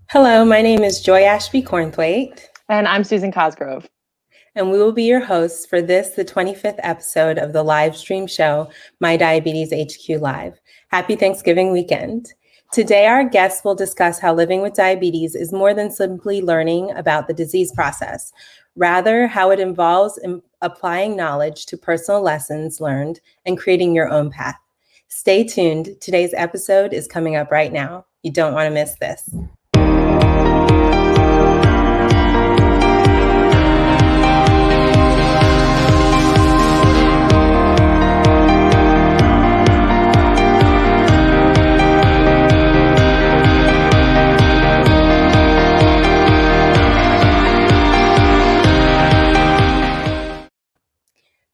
Hello, my name is Joy Ashby Cornthwaite. And I'm Susan Cosgrove. And we will be your hosts for this, the 25th episode of the live stream show, MyDiabetesHQ Live. Happy Thanksgiving weekend. Today, our guests will discuss how living with diabetes is more than simply learning about the disease process, rather how it involves applying knowledge to personal lessons learned and creating your own path. Stay tuned. Today's episode is coming up right now. You don't want to miss this.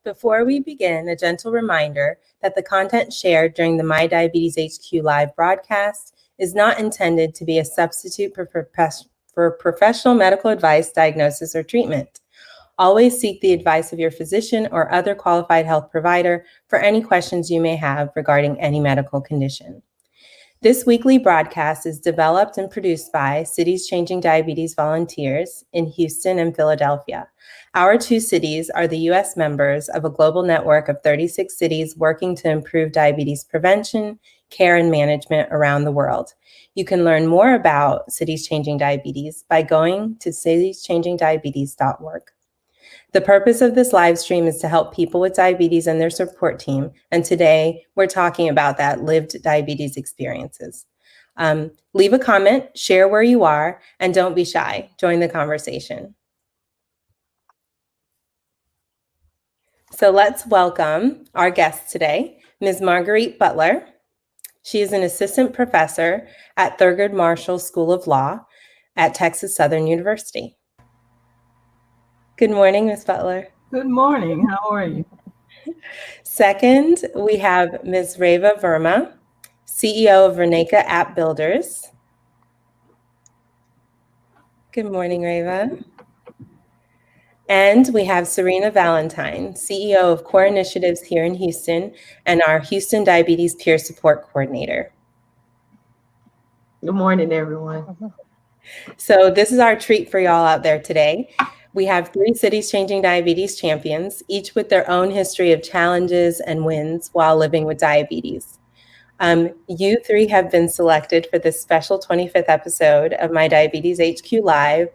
Before we begin, a gentle reminder that the content shared during the MyDiabetesHQ Live broadcast is not intended to be a substitute for professional medical advice, diagnosis, or treatment. Always seek the advice of your physician or other qualified health provider for any questions you may have regarding any medical condition. This weekly broadcast is developed and produced by Cities Changing Diabetes volunteers in Houston and Philadelphia. Our two cities are the U.S. members of a global network of 36 cities working to improve diabetes prevention, care, and management around the world. You can learn more about Cities Changing Diabetes by going to citieschangingdiabetes.org. The purpose of this live stream is to help people with diabetes and their support team. And today we're talking about that lived diabetes experiences. Leave a comment, share where you are, and don't be shy. Join the conversation. So let's welcome our guest today, Ms. Marguerite Butler. She is an assistant professor at Thurgood Marshall School of Law at Texas Southern University. Good morning, Ms. Butler. Good morning. How are you? Second, we have Ms. Reva Verma, CEO of Reneka App Builders. Good morning, Reva. And we have Serena Valentine, CEO of Core Initiatives here in Houston and our Houston Diabetes Peer Support Coordinator. Good morning, everyone. So this is our treat for y'all out there today. We have 3 Cities Changing Diabetes champions, each with their own history of challenges and wins while living with diabetes. You 3 have been selected for this special 25th episode of MyDiabetesHQ Live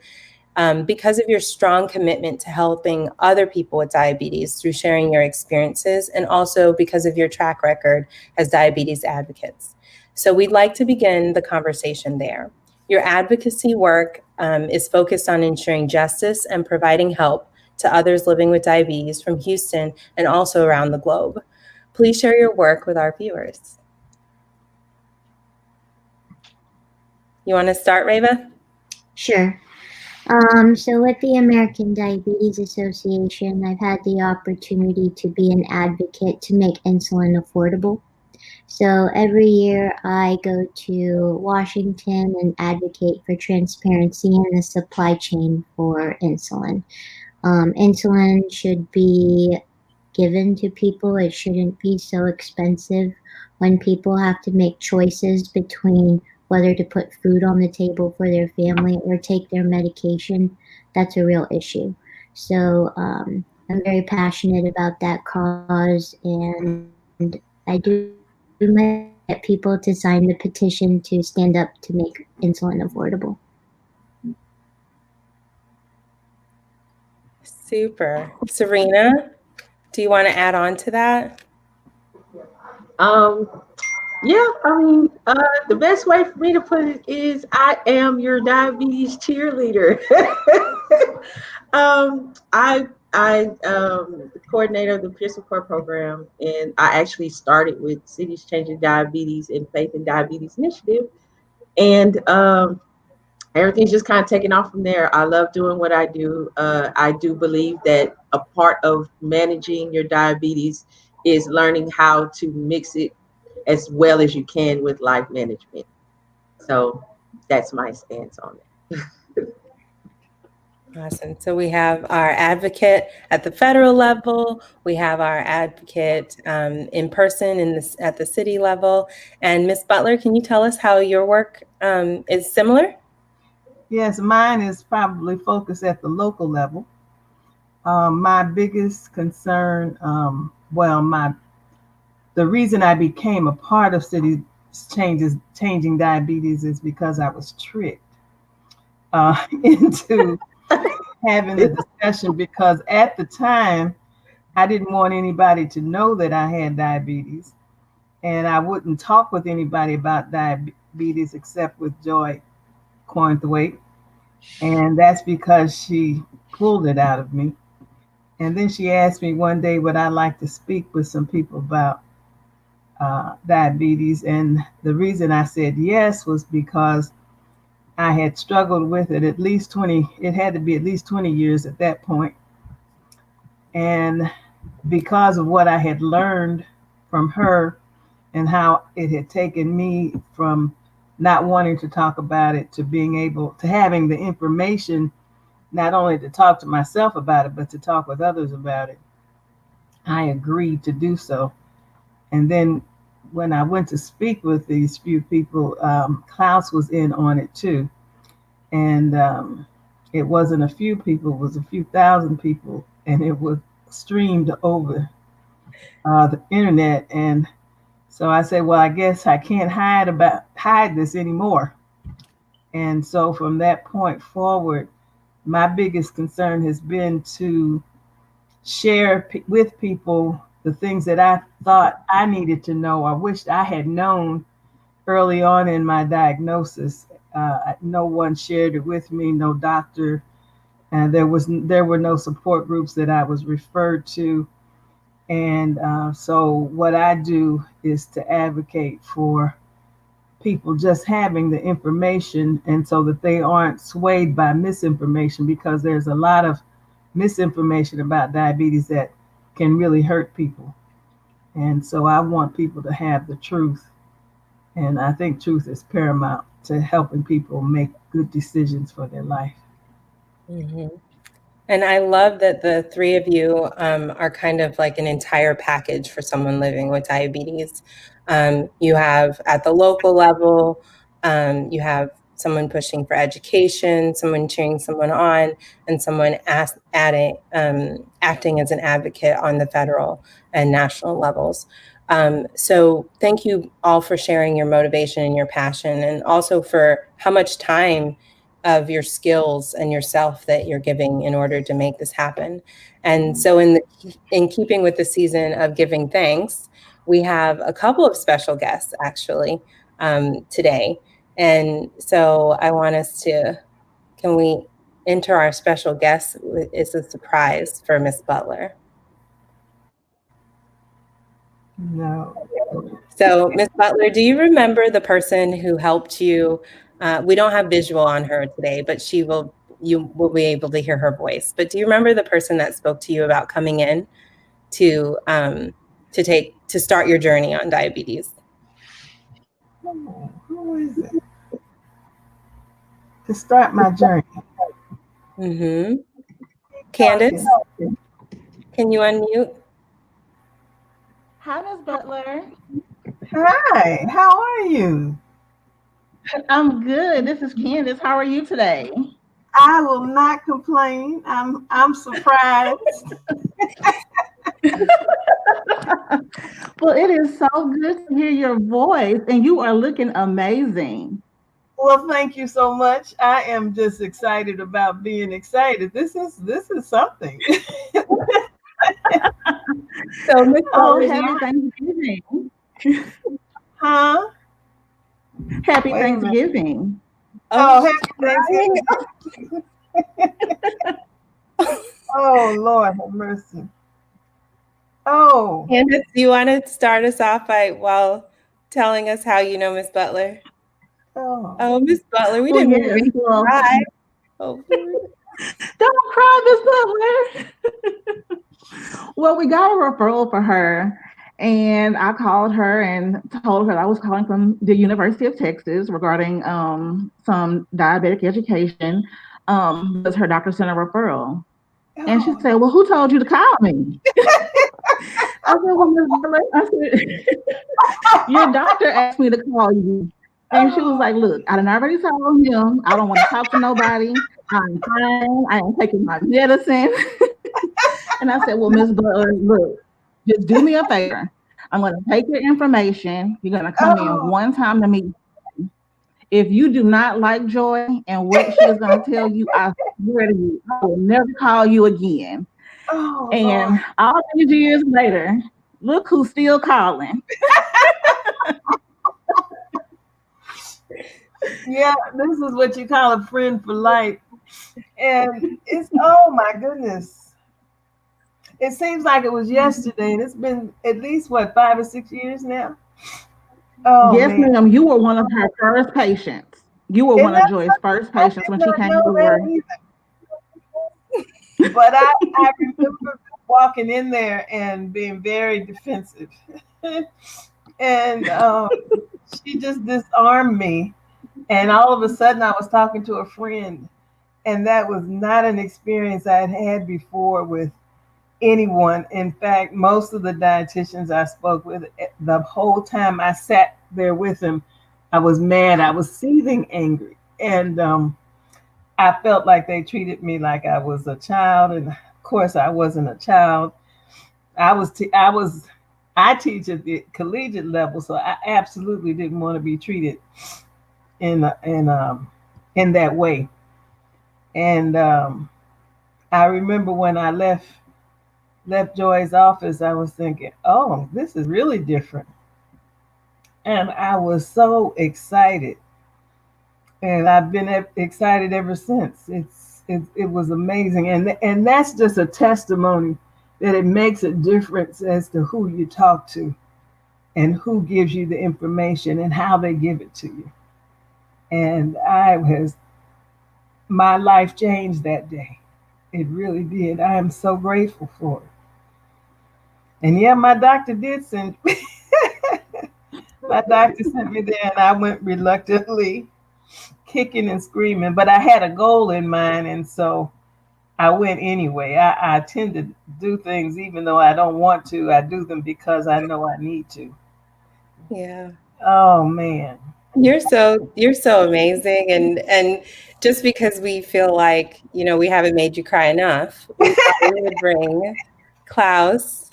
because of your strong commitment to helping other people with diabetes through sharing your experiences, and also because of your track record as diabetes advocates. So we'd like to begin the conversation there. Your advocacy work is focused on ensuring justice and providing help to others living with diabetes from Houston and also around the globe. Please share your work with our viewers. You want to start, Reva? Sure. So with the American Diabetes Association, I've had the opportunity to be an advocate to make insulin affordable. So every year I go to Washington and advocate for transparency in the supply chain for insulin. Insulin should be given to people. It shouldn't be so expensive. When people have to make choices between whether to put food on the table for their family or take their medication, that's a real issue. So I'm very passionate about that cause, and I do get people to sign the petition to stand up to make insulin affordable. Super. Serena, do you want to add on to that? Yeah, the best way for me to put it is I am your diabetes cheerleader. I'm the coordinator of the peer support program, and I actually started with Cities Changing Diabetes and Faith in Diabetes Initiative, and everything's just kind of taken off from there. I love doing what I do. I do believe that a part of managing your diabetes is learning how to mix it as well as you can with life management. So that's my stance on it. Awesome. So we have our advocate at the federal level, we have our advocate in person at the city level. And Ms. Butler, can you tell us how your work is similar? Yes, mine is probably focused at the local level. My biggest concern, the reason I became a part of City Changes Changing Diabetes is because I was tricked into having a discussion, because at the time I didn't want anybody to know that I had diabetes, and I wouldn't talk with anybody about diabetes except with Joy Cornthwaite, and that's because she pulled it out of me. And then she asked me one day would I like to speak with some people about diabetes, and the reason I said yes was because I had struggled with it at least 20, it had to be at least 20 years at that point. And because of what I had learned from her and how it had taken me from not wanting to talk about it to being able to having the information, not only to talk to myself about it, but to talk with others about it, I agreed to do so. And then when I went to speak with these few people, Klaus was in on it too. And it wasn't a few people, it was a few thousand people, and it was streamed over the internet. And so I said, well, I guess I can't hide this anymore. And so from that point forward, my biggest concern has been to share with people the things that I thought I needed to know or wished I had known early on in my diagnosis. No one shared it with me, no doctor, and there were no support groups that I was referred to. And so what I do is to advocate for people just having the information, and so that they aren't swayed by misinformation, because there's a lot of misinformation about diabetes that can really hurt people. And so I want people to have the truth. And I think truth is paramount to helping people make good decisions for their life. Mm-hmm. And I love that the three of you are kind of like an entire package for someone living with diabetes. You have at the local level, you have someone pushing for education, someone cheering someone on, and someone acting as an advocate on the federal and national levels. So thank you all for sharing your motivation and your passion, and also for how much time of your skills and yourself that you're giving in order to make this happen. And so in keeping with the season of giving thanks, we have a couple of special guests actually today. And so I want us to, can we enter our special guest? It's a surprise for Miss Butler. No. So Miss Butler, do you remember the person who helped you? We don't have visual on her today, but you will be able to hear her voice. But do you remember the person that spoke to you about coming in to start your journey on diabetes? Oh, who is it? To start my journey. Mm-hmm. Candace, can you unmute? Hi, Ms. Butler. Hi, how are you? I'm good. This is Candace. How are you today? I will not complain. I'm surprised. Well, it is so good to hear your voice, and you are looking amazing. Well, thank you so much. I am just excited about being excited. This is something. So, Miss Butler, Happy Thanksgiving. Huh? Happy Thanksgiving. Oh, happy Thanksgiving. Oh, Lord have mercy. Oh. Candace, do you want to start us off while telling us how you know Miss Butler? Oh, Miss Butler, we didn't make you cry. Oh, don't cry, Miss Butler. Well, we got a referral for her, and I called her and told her I was calling from the University of Texas regarding some diabetic education. Because her doctor sent a referral. And she said, well, who told you to call me? I said, well, Ms. Butler, your doctor asked me to call you. And she was like, look, I done already told him I don't want to talk to nobody. I'm fine. I am taking my medicine. And I said, well, Miss Butler, look, just do me a favor. I'm going to take your information. You're going to come in one time to meet. If you do not like Joy and what she is going to tell you, I swear to you, I will never call you again. And Lord. all these years later, look who's still calling. Yeah, this is what you call a friend for life. And it's, oh my goodness. It seems like it was yesterday, and it's been at least, what, 5 or 6 years now? Oh, Yes, man. ma'am. You were one of her first patients. You were one of Joy's first I patients did when she not came know over. that either. But I remember walking in there and being very defensive. And she just disarmed me. And all of a sudden, I was talking to a friend. And that was not an experience I had had before with anyone. In fact, most of the dietitians I spoke with, the whole time I sat there with them, I was mad. I was seething angry. And I felt like they treated me like I was a child. And of course, I wasn't a child. I teach at the collegiate level, so I absolutely didn't want to be treated in that way. And I remember when I left Joy's office, I was thinking, oh, this is really different. And I was so excited. And I've been excited ever since. It was amazing. And that's just a testimony that it makes a difference as to who you talk to and who gives you the information and how they give it to you. And my life changed that day. It really did. I am so grateful for it. And yeah, my doctor did send my doctor sent me there, and I went reluctantly, kicking and screaming, but I had a goal in mind, and so I went anyway. I tend to do things even though I don't want to. I do them because I know I need to. Yeah. Oh man. You're so amazing, and just because we feel like, we haven't made you cry enough, we thought we would bring Klaus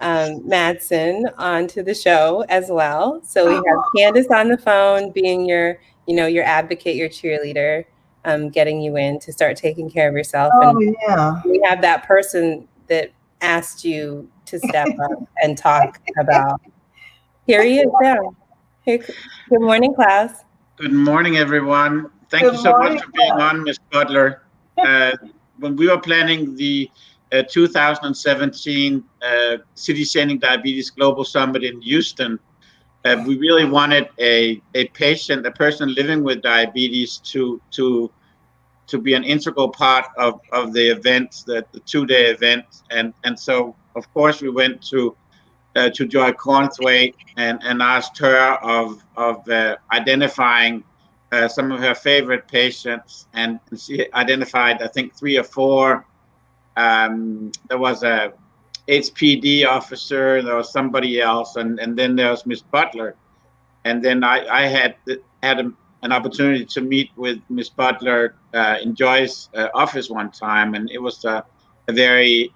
Madsen onto the show as well. So we have Candace on the phone, being your advocate, your cheerleader, getting you in to start taking care of yourself. Oh And yeah. we have that person that asked you to step up and talk about. Here he is now. Hey, good morning, Klaus. Good morning, everyone. Thank Good you so morning, much for being on, Ms. Butler. When we were planning the 2017 City Changing Diabetes Global Summit in Houston, we really wanted a person living with diabetes to be an integral part of the event, the 2-day event. And so, of course, we went to Joy Cornthwaite and asked her of identifying some of her favorite patients, and she identified, I think, 3 or 4. There was a HPD officer, there was somebody else, and then there was Miss Butler. And then I had an opportunity to meet with Miss Butler in Joy's office one time, and it was a very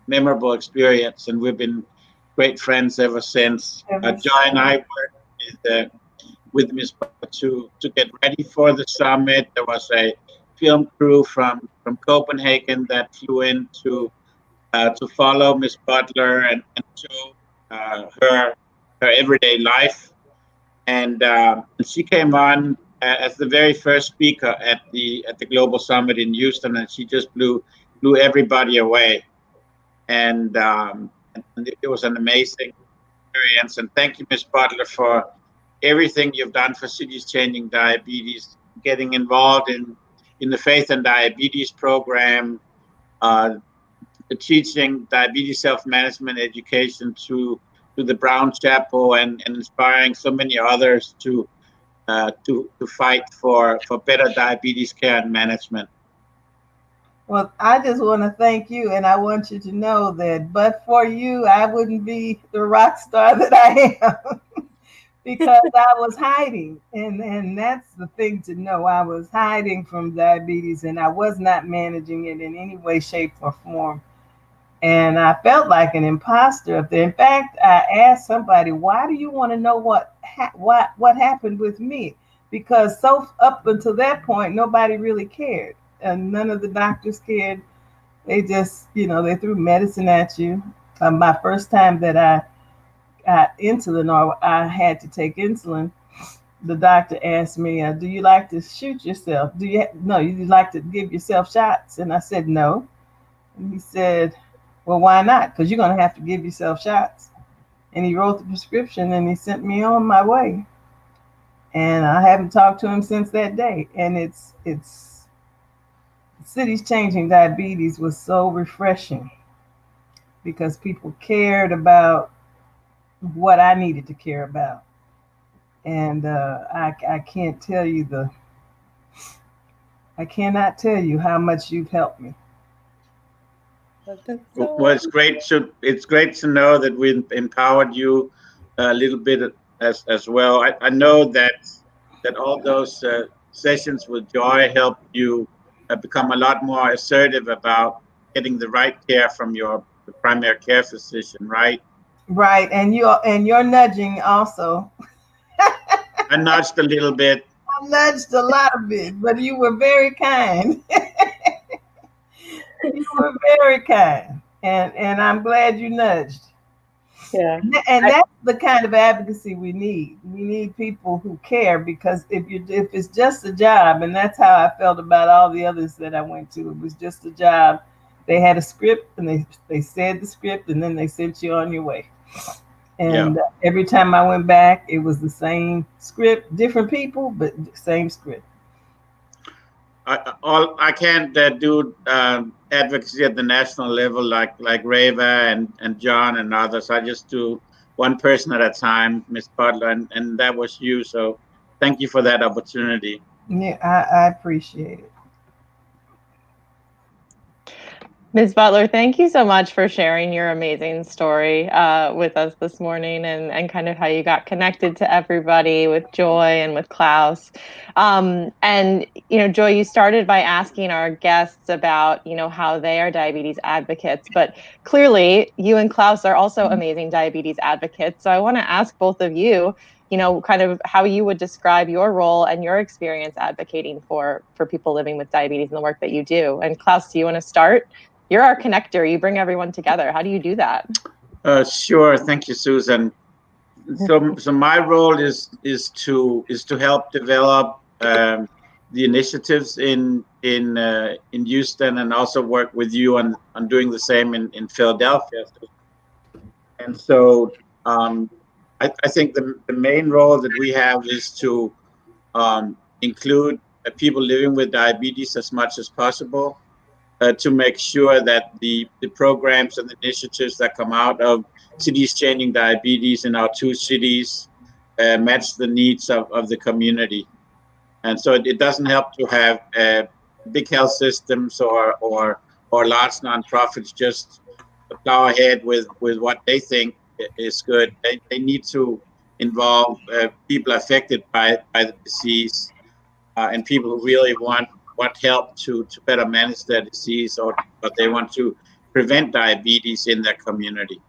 memorable experience, and we've been great friends ever since. Joy and I worked with Ms. Butler to get ready for the summit. There was a film crew from Copenhagen that flew in to follow Ms. Butler and show her everyday life. And she came on as the very first speaker at the Global Summit in Houston, and she just blew everybody away. And it was an amazing experience. And thank you, Ms. Butler, for everything you've done for Cities Changing Diabetes, getting involved in the Faith and Diabetes program, teaching diabetes self-management education to the Brown Chapel, and inspiring so many others to fight for better diabetes care and management. Well, I just want to thank you, and I want you to know that but for you, I wouldn't be the rock star that I am. because I was hiding. And that's the thing to know. I was hiding from diabetes and I was not managing it in any way, shape, or form. And I felt like an imposter up there. In fact, I asked somebody, "Why do you want to know what happened with me?" Because so up until that point, nobody really cared, and none of the doctors cared. They just, they threw medicine at you. My first time that I got insulin, or I had to take insulin, the doctor asked me, "Do you like to shoot yourself? No? You like to give yourself shots?" And I said, "No." And he said, "Well, why not? Because you're going to have to give yourself shots." And he wrote the prescription and he sent me on my way. And I haven't talked to him since that day. And it's Cities Changing Diabetes was so refreshing because people cared about what I needed to care about. And I can't tell you I cannot tell you how much you've helped me. Well, it's great to know that we empowered you a little bit as well. I know that all those sessions with Joy helped you become a lot more assertive about getting the right care from your primary care physician, right? Right, and your nudging also. I nudged a little bit. I nudged a lot of it, but you were very kind. You were very kind, and I'm glad you nudged. Yeah. And that's the kind of advocacy we need. We need people who care, because if it's just a job, and that's how I felt about all the others that I went to. It was just a job. They had a script and they said the script and then they sent you on your way. And every time I went back, it was the same script, different people, but same script. I can't do advocacy at the national level like Reva and John and others. I just do one person at a time, Miss Butler, and that was you. So thank you for that opportunity. Yeah, I appreciate it. Ms. Butler, thank you so much for sharing your amazing story with us this morning, and kind of how you got connected to everybody with Joy and with Klaus. And, Joy, you started by asking our guests about, how they are diabetes advocates, but clearly you and Klaus are also amazing diabetes advocates. So I want to ask both of you, kind of how you would describe your role and your experience advocating for people living with diabetes and the work that you do. And Klaus, do you want to start? You're our connector. You bring everyone together. How do you do that? Sure. Thank you, Susan. So my role is to help develop the initiatives in Houston, and also work with you on doing the same in Philadelphia. And so I think the main role that we have is to include people living with diabetes as much as possible. To make sure that the programs and initiatives that come out of Cities Changing Diabetes in our 2 cities match the needs of the community. And so it doesn't help to have big health systems or large nonprofits just plow ahead with what they think is good. They need to involve people affected by the disease, and people who really want help to better manage their disease, or they want to prevent diabetes in their community.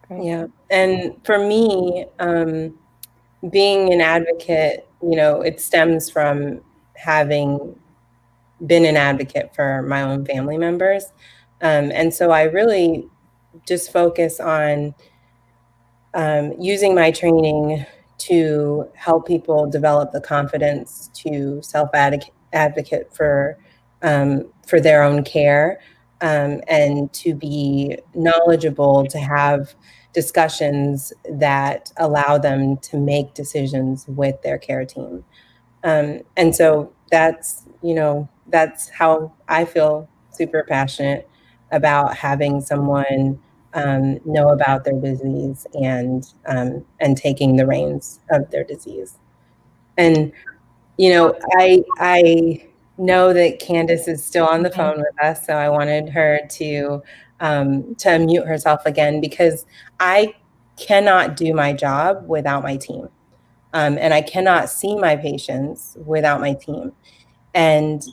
Yeah. And for me, being an advocate, it stems from having been an advocate for my own family members. And so I really just focus on using my training to help people develop the confidence to self-advocate for their own care, and to be knowledgeable, to have discussions that allow them to make decisions with their care team. And so that's how I feel super passionate about having someone know about their disease and taking the reins of their disease. And I know that Candace is still on the phone with us, so I wanted her to to unmute herself again, because I cannot do my job without my team. And I cannot see my patients without my team. And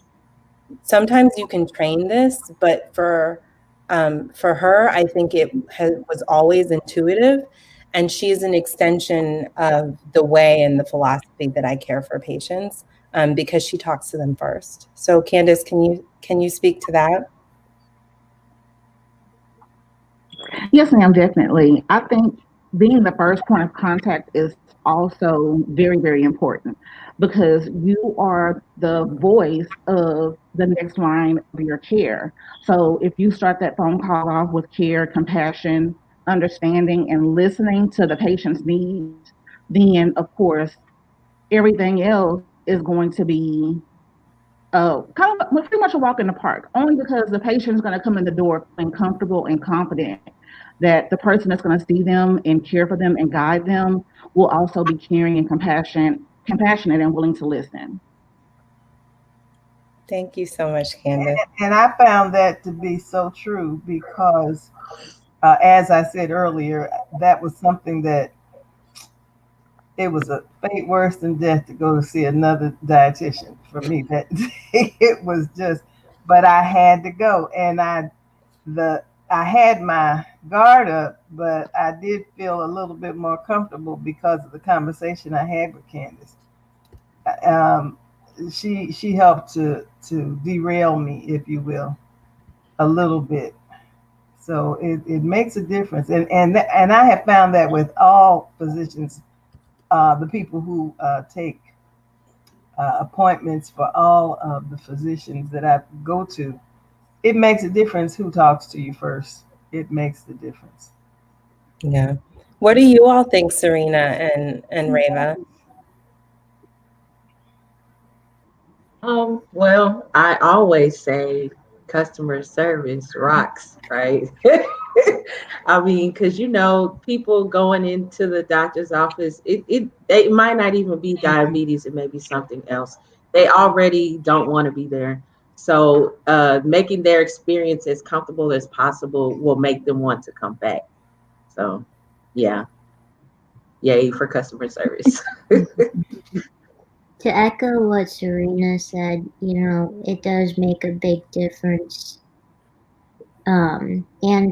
sometimes you can train this, but for her, I think it was always intuitive. And she's an extension of the way and the philosophy that I care for patients, because she talks to them first. So Candace, can you speak to that? Yes, ma'am, definitely. I think being the first point of contact is also very, very important because you are the voice of the next line of your care. So if you start that phone call off with care, compassion, understanding, and listening to the patient's needs, then of course, everything else is going to be kind of pretty much a walk in the park, only because the patient is going to come in the door feeling comfortable and confident that the person that's going to see them and care for them and guide them will also be caring and compassionate and willing to listen. Thank you so much, Candace. And I found that to be so true because, as I said earlier, that was something that it was a fate worse than death to go to see another dietitian for me. That it was just, but I had to go, and I had my guard up, but I did feel a little bit more comfortable because of the conversation I had with Candace. She helped to derail me, if you will, a little bit. So it makes a difference, and I have found that with all physicians, the people who take appointments for all of the physicians that I go to, it makes a difference who talks to you first. It makes the difference. Yeah. What do you all think, Serena and Reva? Well, I always say customer service rocks, right? I mean, because people going into the doctor's office, it might not even be diabetes, it may be something else. They already don't want to be there. So making their experience as comfortable as possible will make them want to come back. So yeah, yay for customer service. To echo what Serena said, it does make a big difference. And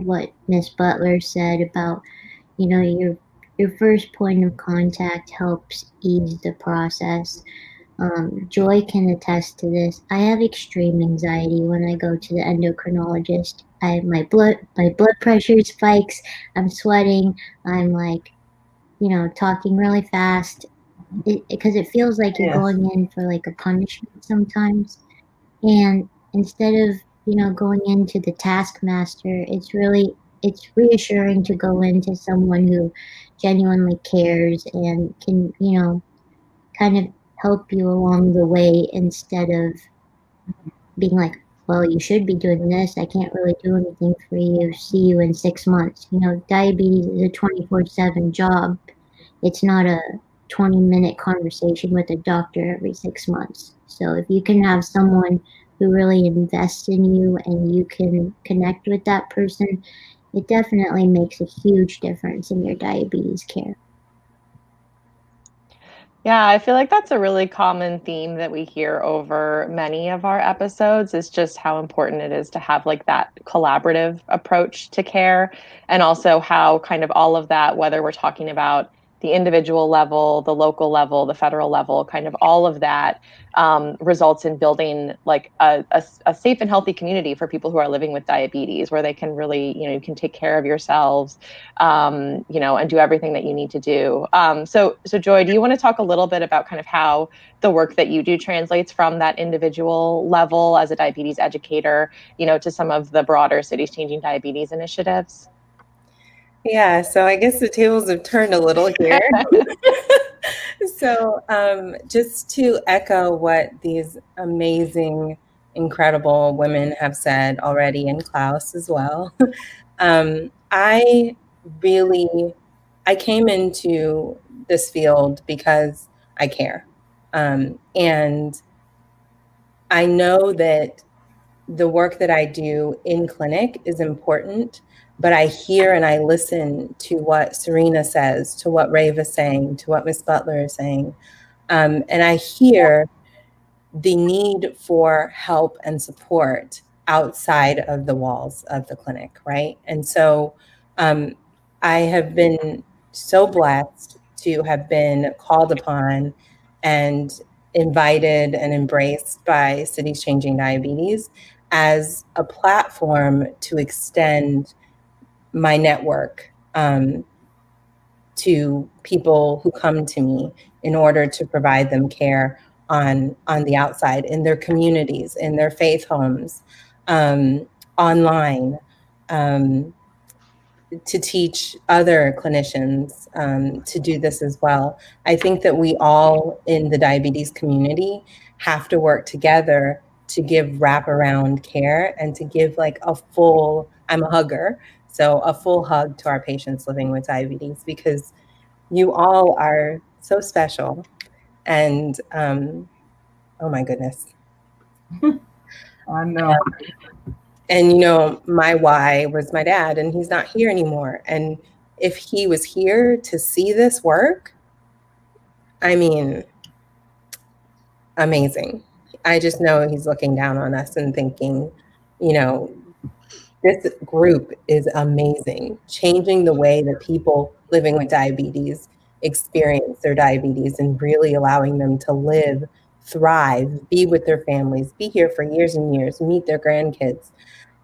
what Miss Butler said about, your first point of contact helps ease the process. Joy can attest to this. I have extreme anxiety when I go to the endocrinologist. My blood pressure spikes. I'm sweating. I'm like, talking really fast because it feels like you're Yes. going in for like a punishment sometimes. And instead of, going into the taskmaster, it's reassuring to go into someone who genuinely cares and can, kind of help you along the way instead of being like, well, you should be doing this. I can't really do anything for you. See you in 6 months. Diabetes is a 24/7 job. It's not a 20-minute conversation with a doctor every 6 months. So if you can have someone who really invests in you and you can connect with that person, it definitely makes a huge difference in your diabetes care. Yeah, I feel like that's a really common theme that we hear over many of our episodes is just how important it is to have like that collaborative approach to care, and also how kind of all of that, whether we're talking about the individual level, the local level, the federal level, kind of all of that results in building like a safe and healthy community for people who are living with diabetes, where they can really, you can take care of yourselves, and do everything that you need to do. So Joy, do you want to talk a little bit about kind of how the work that you do translates from that individual level as a diabetes educator, to some of the broader Cities Changing Diabetes initiatives? Yeah, so I guess the tables have turned a little here. So just to echo what these amazing, incredible women have said already, and Klaus as well, I came into this field because I care. And I know that the work that I do in clinic is important, but I hear and I listen to what Serena says, to what Reva's saying, to what Ms. Butler is saying. And I hear the need for help and support outside of the walls of the clinic, right? And so I have been so blessed to have been called upon and invited and embraced by Cities Changing Diabetes as a platform to extend my network to people who come to me in order to provide them care on the outside, in their communities, in their faith homes, online, to teach other clinicians to do this as well. I think that we all in the diabetes community have to work together to give wraparound care and to give like a full, I'm a hugger, so a full hug to our patients living with diabetes, because you all are so special. And oh my goodness. I know. And you know, my why was my dad, and he's not here anymore. And if he was here to see this work, I mean, amazing. I just know he's looking down on us and thinking, you know, this group is amazing, changing the way that people living with diabetes experience their diabetes and really allowing them to live, thrive, be with their families, be here for years and years, meet their grandkids.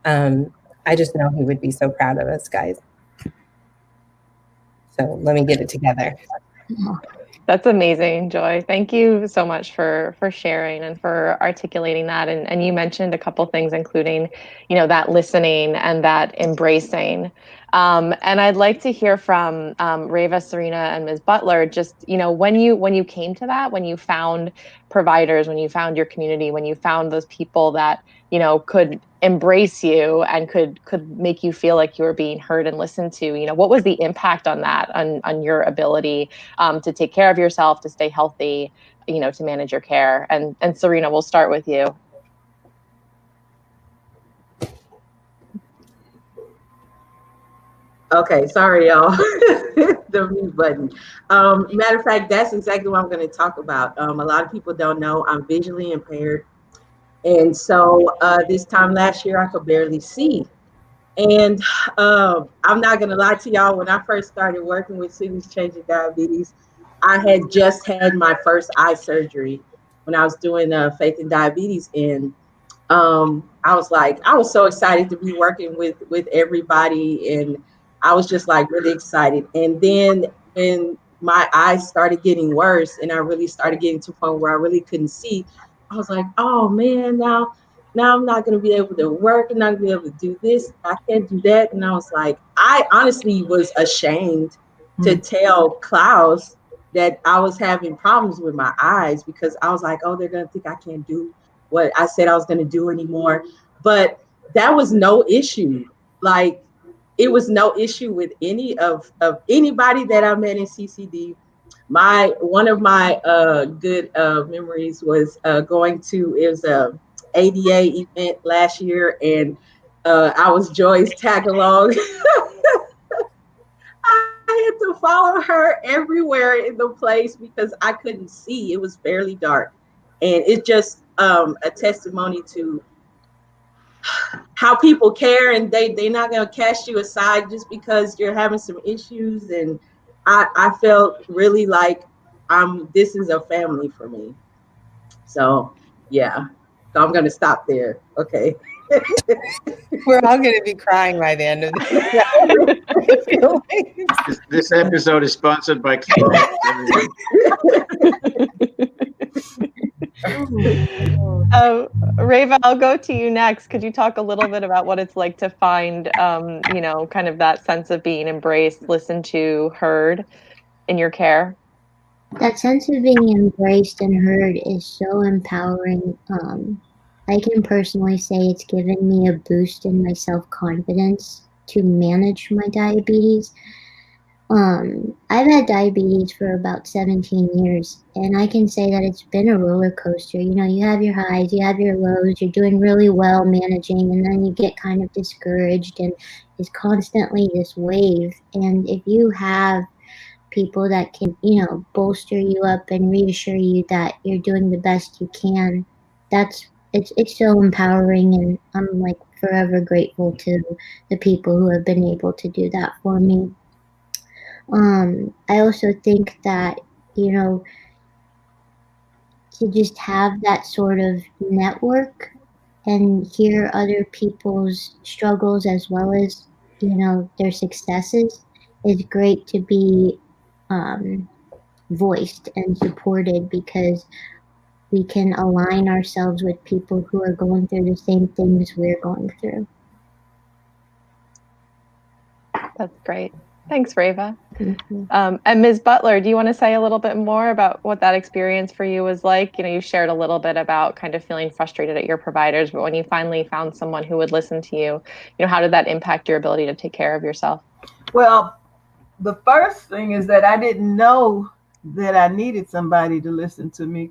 I just know he would be so proud of us, guys. So let me get it together. That's amazing, Joy. Thank you so much for sharing and for articulating that. And you mentioned a couple things, including, you know, that listening and that embracing. And I'd like to hear from Reva, Serena, and Ms. Butler. Just, you know, when you came to that, when you found providers, when you found your community, when you found those people that, you know, could embrace you and could make you feel like you were being heard and listened to, you know, what was the impact on that, on your ability to take care of yourself, to stay healthy, you know, to manage your care? And Serena, we'll start with you. Okay, sorry, y'all. The mute button. Matter of fact, that's exactly what I'm going to talk about. A lot of people don't know I'm visually impaired. And so this time last year, I could barely see. And I'm not going to lie to y'all, when I first started working with Cities Changing Diabetes, I had just had my first eye surgery when I was doing Faith in Diabetes. And I was so excited to be working with everybody, and I was just like really excited. And then when my eyes started getting worse and I really started getting to a point where I really couldn't see, I was like, oh man, now I'm not going to be able to work, and not going to be able to do this, I can't do that. And I was like, I honestly was ashamed to tell Klaus that I was having problems with my eyes, because I was like, oh, they're going to think I can't do what I said I was going to do anymore. But that was no issue. Like, it was no issue with any of anybody that I met in CCD. One of my good memories was going to, it was a ADA event last year, and I was Joy's tag along. I had to follow her everywhere in the place because I couldn't see. It was fairly dark. And it's just a testimony to how people care, and they're not going to cast you aside just because you're having some issues. And I felt really like this is a family for me. So yeah, so I'm going to stop there. Okay. We're all going to be crying by the end of this. This episode is sponsored by Reva, I'll go to you next. Could you talk a little bit about what it's like to find, you know, kind of that sense of being embraced, listened to, heard in your care? That sense of being embraced and heard is so empowering. I can personally say it's given me a boost in my self-confidence to manage my diabetes. I've had diabetes for about 17 years, and I can say that it's been a roller coaster. You know, you have your highs, you have your lows, you're doing really well managing, and then you get kind of discouraged, and it's constantly this wave. And if you have people that can, you know, bolster you up and reassure you that you're doing the best you can, it's so empowering, and I'm like forever grateful to the people who have been able to do that for me. I also think that, you know, to just have that sort of network and hear other people's struggles as well as, you know, their successes is great to be voiced and supported, because we can align ourselves with people who are going through the same things we're going through. That's great. Thanks, Reva. Mhm. And Ms. Butler, do you want to say a little bit more about what that experience for you was like? You know, you shared a little bit about kind of feeling frustrated at your providers, but when you finally found someone who would listen to you, you know, how did that impact your ability to take care of yourself? Well, the first thing is that I didn't know that I needed somebody to listen to me,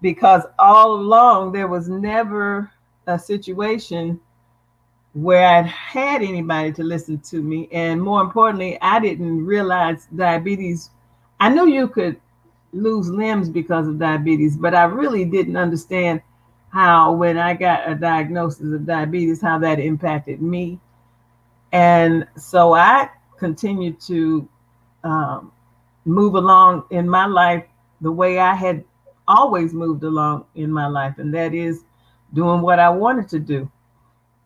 because all along there was never a situation where I'd had anybody to listen to me. And more importantly, I didn't realize diabetes. I knew you could lose limbs because of diabetes, but I really didn't understand how, when I got a diagnosis of diabetes, how that impacted me. And so I continued to move along in my life the way I had always moved along in my life, and that is doing what I wanted to do.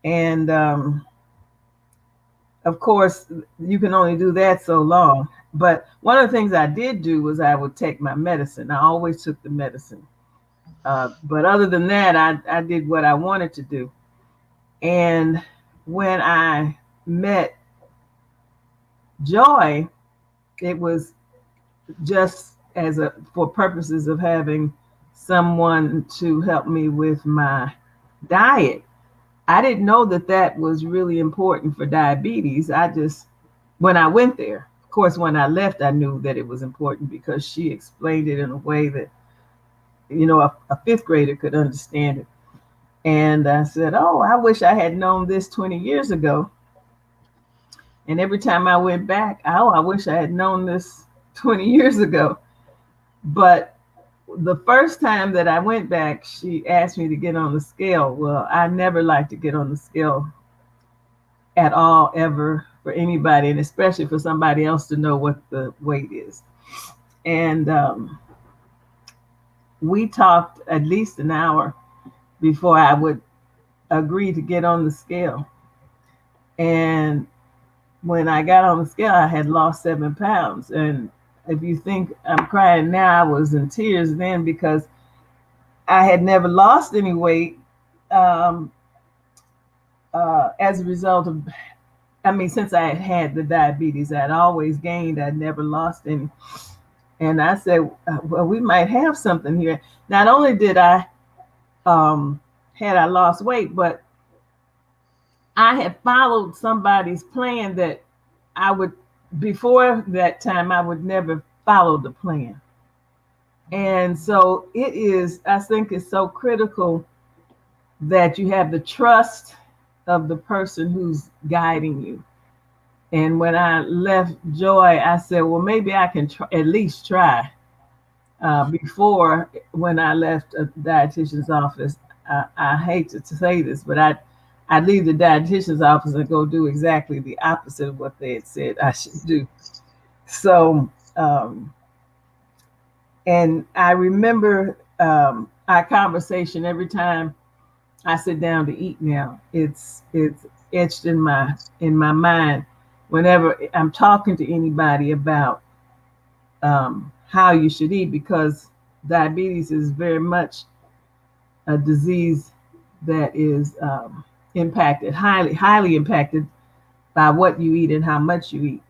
And of course, you can only do that so long. But one of the things I did do was I would take my medicine. I always took the medicine. But other than that, I did what I wanted to do. And when I met Joy, it was just for purposes of having someone to help me with my diet. I didn't know that that was really important for diabetes. When I went there, of course, when I left, I knew that it was important because she explained it in a way that, you know, a fifth grader could understand it. And I said, oh, I wish I had known this 20 years ago. And every time I went back, oh, I wish I had known this 20 years ago. But the first time that I went back, she asked me to get on the scale. Well, I never like to get on the scale at all, ever, for anybody, and especially for somebody else to know what the weight is. And we talked at least an hour before I would agree to get on the scale. And when I got on the scale, I had lost 7 pounds. And if you think I'm crying now, I was in tears then because I had never lost any weight as a result of, since I had had the diabetes, I'd always gained, I'd never lost any. And I said, well, we might have something here. Not only did I lost weight, but I had followed somebody's plan that before that time, I would never follow the plan. And so I think it's so critical that you have the trust of the person who's guiding you. And when I left Joy, I said, well, maybe I can at least try. Before, when I left a dietitian's office, I hate to say this, but I'd leave the dietitian's office and go do exactly the opposite of what they had said I should do. So, and I remember our conversation every time I sit down to eat now. It's etched in my mind whenever I'm talking to anybody about how you should eat, because diabetes is very much a disease that is highly impacted by what you eat and how much you eat.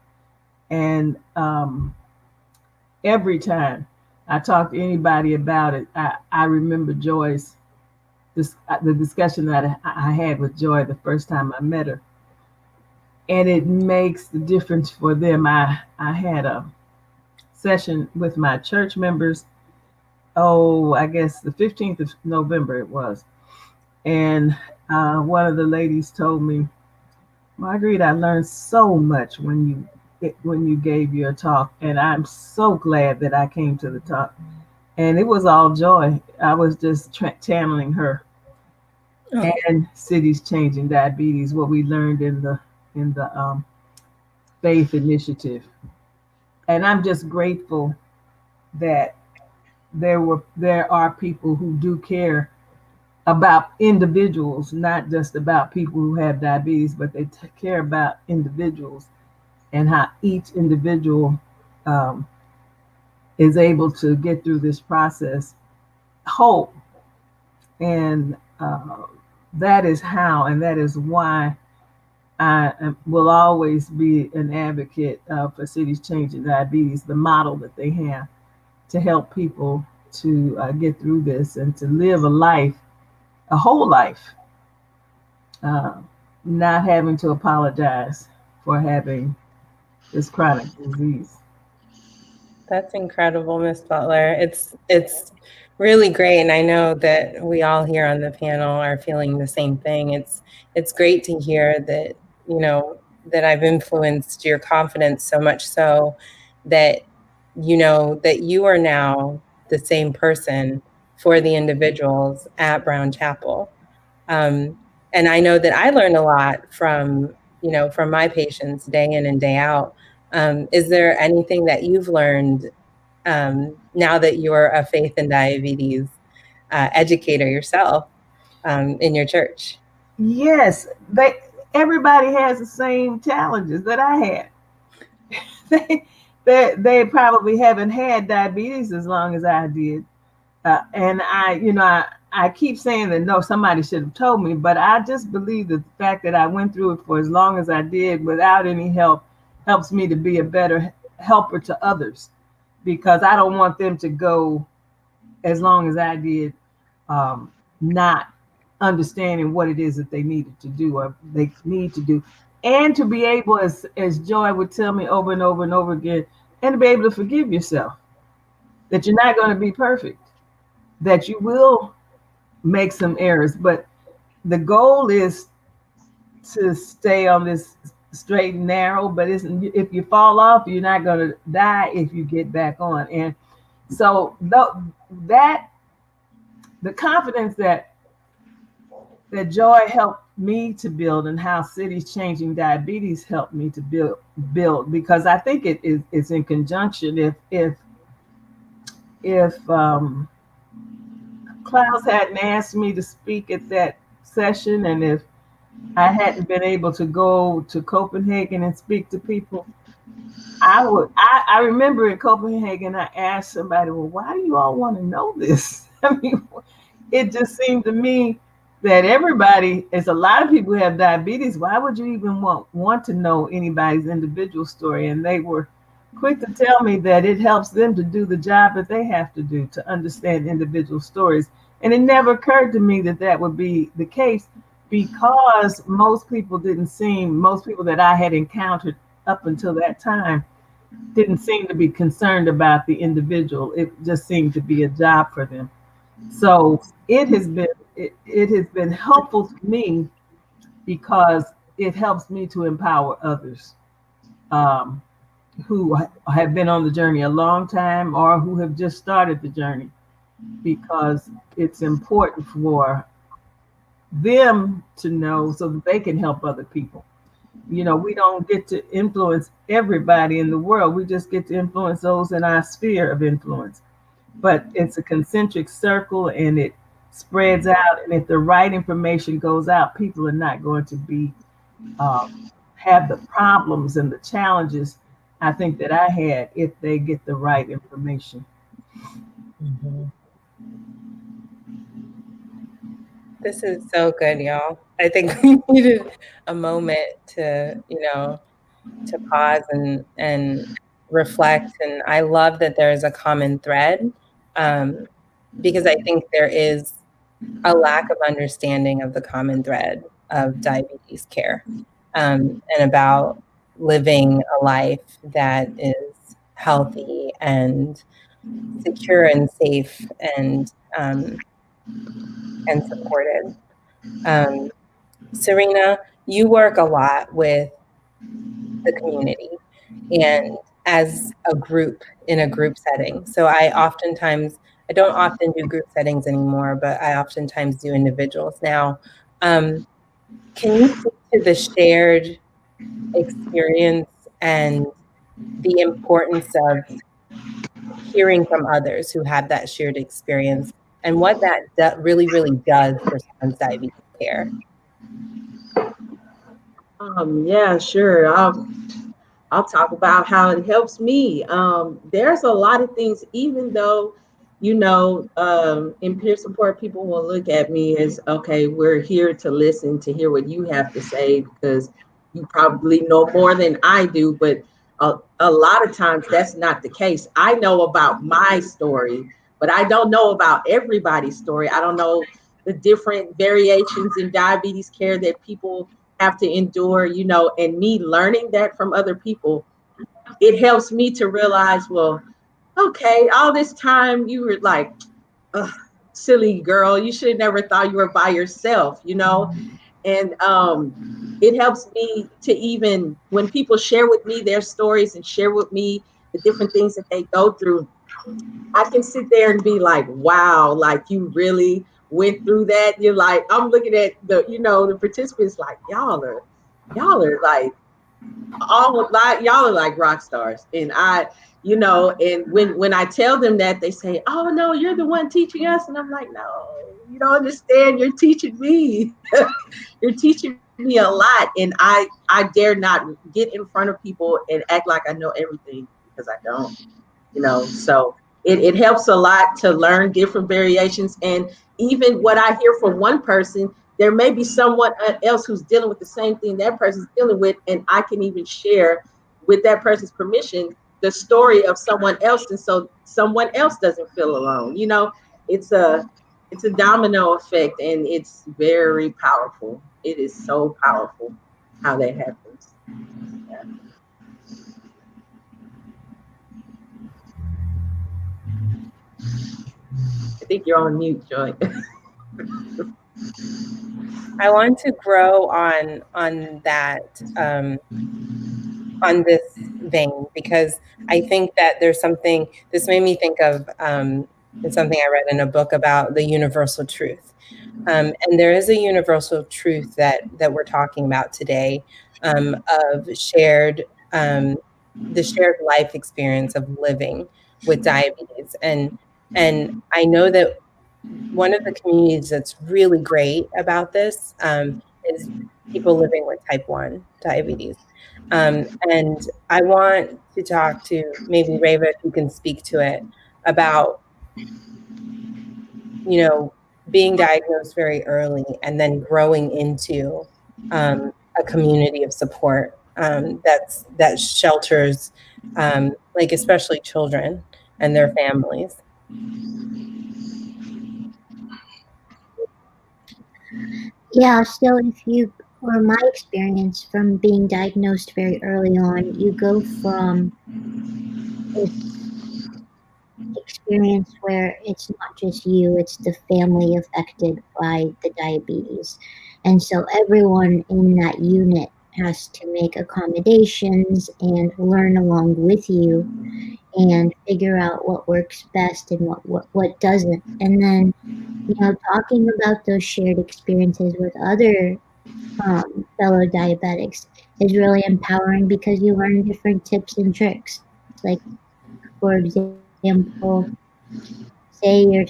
And every time I talk to anybody about it, I remember Joy's, the discussion that I had with Joy the first time I met her. and it makes the difference for them. I had a session with my church members. Oh, I guess the 15th of November it was. And one of the ladies told me, Marguerite, I learned so much when you gave your talk, and I'm so glad that I came to the talk. And it was all joy. I was just channeling her and Cities Changing Diabetes, what we learned in the faith initiative. And I'm just grateful that there are people who do care about individuals, not just about people who have diabetes, but they care about individuals and how each individual is able to get through this process whole. And that is how, and that is why will always be an advocate for Cities Changing Diabetes, the model that they have to help people to get through this and to live a life, a whole life, not having to apologize for having this chronic disease. That's incredible, Miss Butler. It's really great, and I know that we all here on the panel are feeling the same thing. It's great to hear that, you know, that I've influenced your confidence so much so that you know that you are now the same person for the individuals at Brown Chapel. And I know that I learn a lot from, you know, from my patients day in and day out. Is there anything that you've learned now that you're a faith and diabetes educator yourself in your church? Yes, everybody has the same challenges that I had. they probably haven't had diabetes as long as I did. And I keep saying that no, somebody should have told me, but I just believe that the fact that I went through it for as long as I did without any help helps me to be a better helper to others, because I don't want them to go as long as I did, not understanding what it is that they needed to do or they need to do. And to be able, as Joy would tell me over and over and over again, and to be able to forgive yourself, that you're not going to be perfect, that you will make some errors, but the goal is to stay on this straight and narrow. But if you fall off, you're not going to die if you get back on. And so the confidence that Joy helped me to build, and how Cities Changing Diabetes helped me to build, because I think it's in conjunction. If Klaus hadn't asked me to speak at that session, and if I hadn't been able to go to Copenhagen and speak to people, I remember in Copenhagen, I asked somebody, well, why do you all want to know this? I mean, it just seemed to me that it's a lot of people who have diabetes. Why would you even want to know anybody's individual story? And they were quick to tell me that it helps them to do the job that they have to do, to understand individual stories. And it never occurred to me that that would be the case, because most people that I had encountered up until that time didn't seem to be concerned about the individual. It just seemed to be a job for them. So it has been helpful to me, because it helps me to empower others who have been on the journey a long time or who have just started the journey, because it's important for them to know so that they can help other people. You know, we don't get to influence everybody in the world. We just get to influence those in our sphere of influence. But it's a concentric circle, and it spreads out. And if the right information goes out, people are not going to be have the problems and the challenges I think that I had, if they get the right information. Mm-hmm. This is so good, y'all. I think we needed a moment to, you know, to pause and reflect. And I love that there's a common thread, because I think there is a lack of understanding of the common thread of diabetes care. and about living a life that is healthy and secure and safe and supported. Serena, you work a lot with the community and as a group in a group setting. So I don't often do group settings anymore, but I oftentimes do individuals now. Can you speak to the shared experience and the importance of hearing from others who have that shared experience and what that really, really does for someone's diabetes care? Yeah, sure. I'll talk about how it helps me. There's a lot of things, even though, in peer support, people will look at me as, okay, we're here to listen, to hear what you have to say, because you probably know more than I do. But a lot of times that's not the case. I know about my story, but I don't know about everybody's story. I don't know the different variations in diabetes care that people have to endure, and me learning that from other people, it helps me to realize, well, okay, all this time you were like, silly girl, you should have never thought you were by yourself, and it helps me to, even when people share with me their stories and share with me the different things that they go through, I can sit there and be like, wow, like you really went through that. You're like, I'm looking at the participants like, y'all are like y'all are like rock stars. And and when I tell them that, they say, oh no, you're the one teaching us. And I'm like, no, you don't understand. You're teaching me. You're teaching me a lot. And I dare not get in front of people and act like I know everything, because I don't. So it helps a lot to learn different variations. And even what I hear from one person, there may be someone else who's dealing with the same thing that person's dealing with, and I can even share, with that person's permission, the story of someone else, and so someone else doesn't feel alone. It's a domino effect, and it's very powerful. It is so powerful how that happens. Yeah. I think you're on mute, Joy. I want to grow on that, on this vein, because I think that there's something, this made me think of something I read in a book about the universal truth. And there is a universal truth that we're talking about today, of shared, the shared life experience of living with diabetes. And I know that one of the communities that's really great about this is people living with type 1 diabetes. And I want to talk to maybe Reva, if you can speak to it, about, being diagnosed very early and then growing into a community of support that shelters, like especially children and their families. Yeah, so or my experience from being diagnosed very early on, you go from this experience where it's not just you, it's the family affected by the diabetes. And so everyone in that unit has to make accommodations and learn along with you and figure out what works best and what doesn't. And then, talking about those shared experiences with other fellow diabetics is really empowering, because you learn different tips and tricks. Like, for example, say you're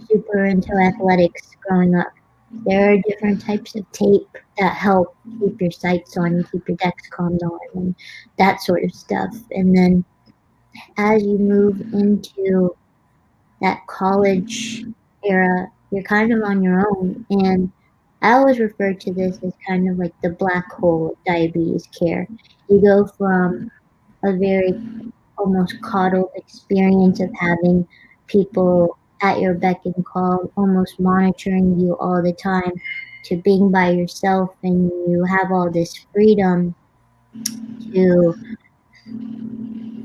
super into athletics growing up, there are different types of tape that help keep your sights on and keep your Dexcoms on and that sort of stuff. And then as you move into that college era, you're kind of on your own. And I always refer to this as kind of like the black hole of diabetes care. You go from a very almost coddled experience of having people at your beck and call, almost monitoring you all the time, to being by yourself, and you have all this freedom to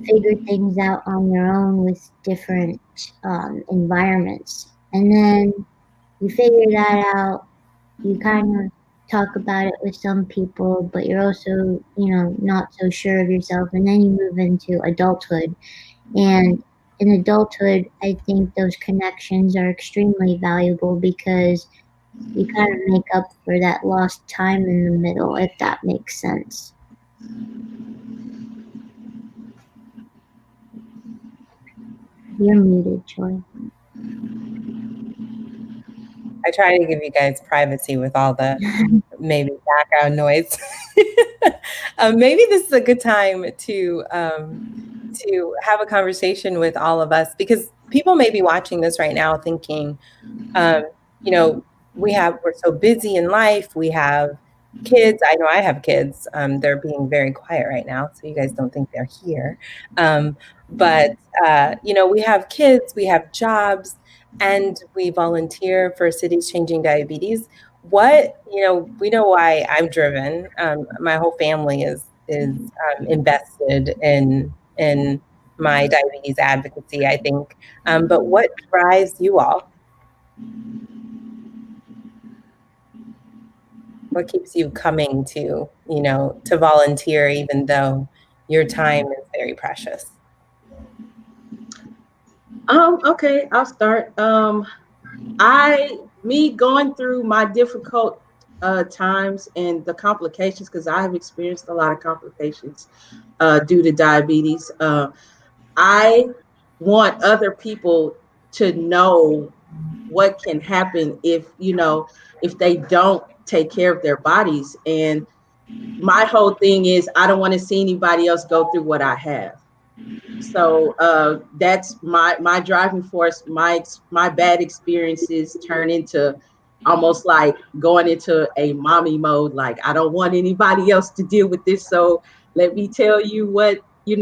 figure things out on your own with different environments. And then you figure that out, you kind of talk about it with some people, but you're also, not so sure of yourself. And then you move into adulthood. And in adulthood, I think those connections are extremely valuable because you kind of make up for that lost time in the middle, if that makes sense. You're muted, Joy. I try to give you guys privacy with all the maybe background noise. Maybe this is a good time to have a conversation with all of us, because people may be watching this right now thinking, we're so busy in life. We have kids. I know I have kids. They're being very quiet right now, so you guys don't think they're here. But we have kids, we have jobs, and we volunteer for Cities Changing Diabetes. We know why I'm driven. My whole family is invested in my diabetes advocacy, I think. But what drives you all? What keeps you coming to volunteer, even though your time is very precious? Okay, I'll start. Me going through my difficult times and the complications, because I have experienced a lot of complications due to diabetes. I want other people to know what can happen if they don't take care of their bodies. And my whole thing is, I don't want to see anybody else go through what I have. So that's my driving force. My bad experiences turn into almost like going into a mommy mode. Like, I don't want anybody else to deal with this. So let me tell you what you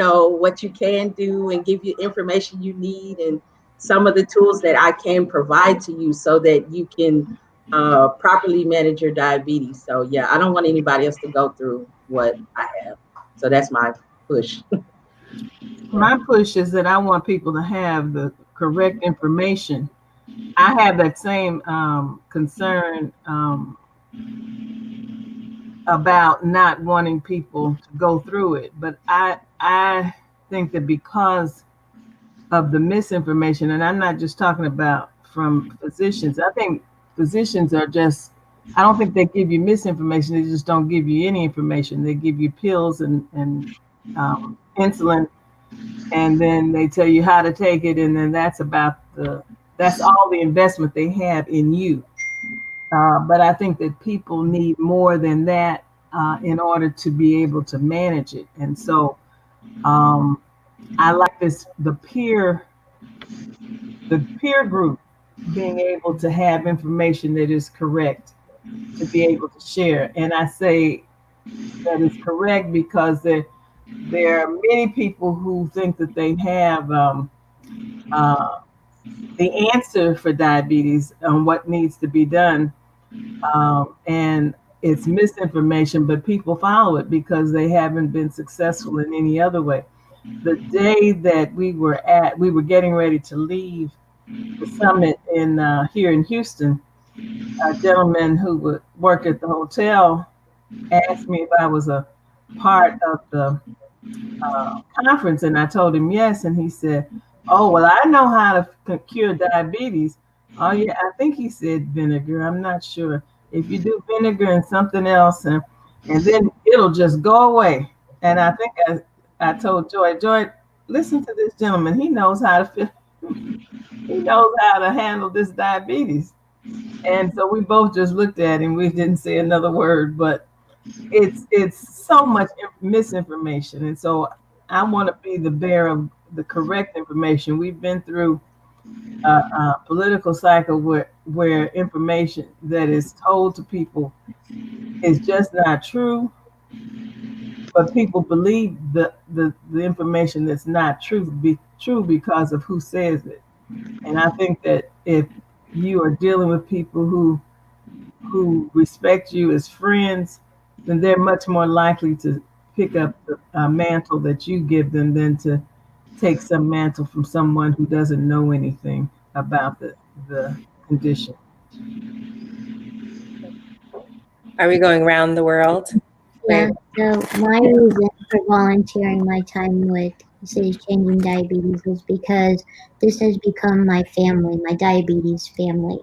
can do, and give you information you need, and some of the tools that I can provide to you so that you can properly manage your diabetes. So yeah, I don't want anybody else to go through what I have. So that's my push. My push is that I want people to have the correct information. I have that same concern about not wanting people to go through it. But I think that because of the misinformation, and I'm not just talking about from physicians, I think physicians are just, I don't think they give you misinformation, they just don't give you any information. They give you pills and insulin, and then they tell you how to take it, and then that's all the investment they have in you. But I think that people need more than that in order to be able to manage it. And so I like the peer group being able to have information that is correct to be able to share. And I say that it's correct because there are many people who think that they have the answer for diabetes on what needs to be done. And it's misinformation, but people follow it because they haven't been successful in any other way. The day that we were getting ready to leave the summit here in Houston, a gentleman who would work at the hotel asked me if I was a part of the conference, and I told him yes, and he said, "Oh, well, I know how to cure diabetes." Oh yeah, I think he said vinegar. I'm not sure. If you do vinegar and something else, and then it'll just go away. And I think I told Joy, listen to this gentleman. He knows how to feel. He knows how to handle this diabetes. And so we both just looked at him. We didn't say another word, but it's so much misinformation. And so I want to be the bearer of the correct information. We've been through a political cycle where information that is told to people is just not true, but people believe the information that's not true be true because of who says it. And I think that if you are dealing with people who who respect you as friends, then they're much more likely to pick up the mantle that you give them than to take some mantle from someone who doesn't know anything about the condition. Are we going around the world? Yeah, so my reason for volunteering my time with Cities Changing Diabetes is because this has become my family, my diabetes family.